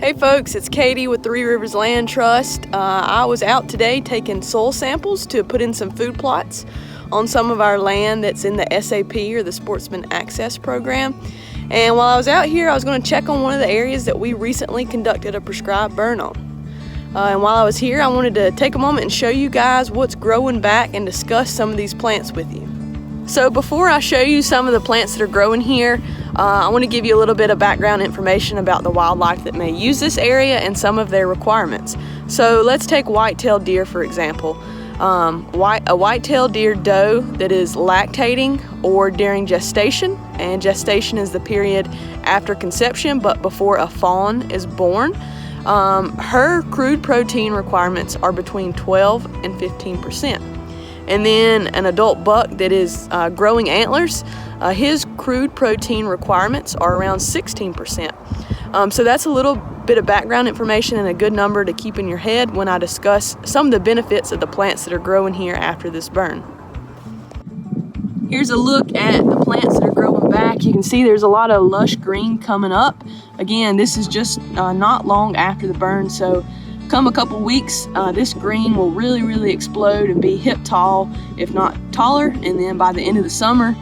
Hey folks, it's Katie with Three Rivers Land Trust. I was out today taking soil samples to put in some food plots on some of our land that's in the SAP, or the Sportsman Access Program. And while I was out here, I was going to check on one of the areas that we recently conducted a prescribed burn on. And while I was here, I wanted to take a moment and show you guys what's growing back and discuss some of these plants with you. So before I show you some of the plants that are growing here, I want to give you a little bit of background information about the wildlife that may use this area and some of their requirements. So let's take white-tailed deer for example. A white-tailed deer doe that is lactating or during gestation, and gestation is the period after conception but before a fawn is born. Her crude protein requirements are between 12 and 15%. And then an adult buck that is growing antlers, his crude protein requirements are around 16%. So that's a little bit of background information and a good number to keep in your head when I discuss some of the benefits of the plants that are growing here after this burn. Here's a look at the plants that are growing back. You can see there's a lot of lush green coming up. Again, this is just not long after the burn, so come a couple weeks, this green will really explode and be hip tall, if not taller, and then by the end of the summer,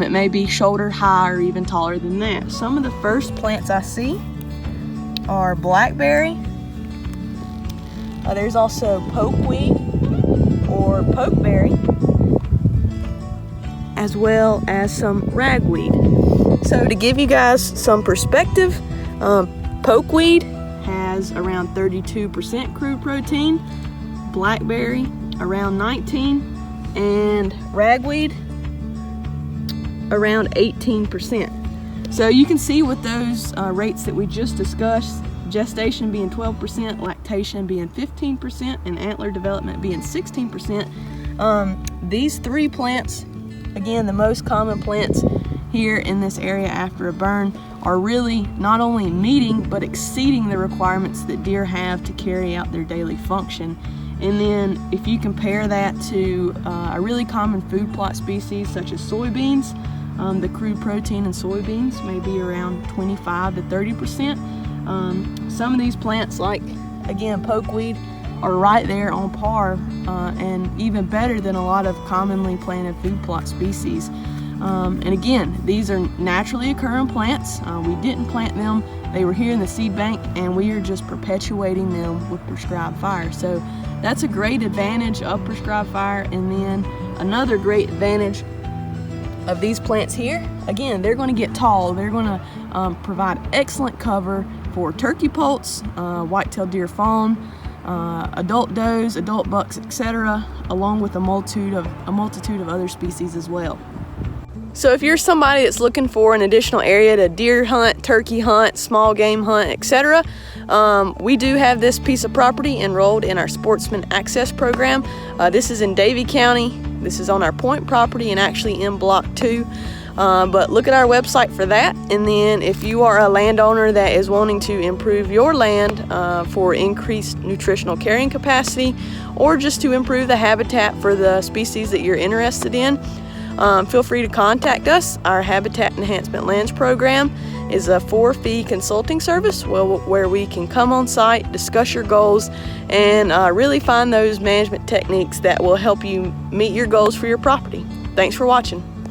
it may be shoulder high or even taller than that. Some of the first plants I see are blackberry. There's also pokeweed or pokeberry, as well as some ragweed. So to give you guys some perspective, pokeweed has around 32% crude protein, blackberry around 19%, and ragweed around 18%. So you can see with those rates that we just discussed, gestation being 12%, lactation being 15%, and antler development being 16%. These three plants, again the most common plants here in this area after a burn, are really not only meeting but exceeding the requirements that deer have to carry out their daily function. And then if you compare that to a really common food plot species such as soybeans, the crude protein in soybeans may be around 25 to 30%. Some of these plants, like again pokeweed, are right there on par and even better than a lot of commonly planted food plot species. And again, these are naturally occurring plants. We didn't plant them, they were here in the seed bank, and we are just perpetuating them with prescribed fire. So that's a great advantage of prescribed fire. And then another great advantage of these plants here, again, they're going to get tall. They're going to provide excellent cover for turkey poults, white-tailed deer fawn, adult does, adult bucks, etc., along with a multitude of other species as well. So if you're somebody that's looking for an additional area to deer hunt, turkey hunt, small game hunt, etc., we do have this piece of property enrolled in our Sportsman Access Program. This is in Davie County. This is on our Point property and actually in Block 2. But look at our website for that. And then if you are a landowner that is wanting to improve your land for increased nutritional carrying capacity, or just to improve the habitat for the species that you're interested in, feel free to contact us. Our Habitat Enhancement Lands Program is a for-fee consulting service where we can come on site, discuss your goals, and really find those management techniques that will help you meet your goals for your property. Thanks for watching.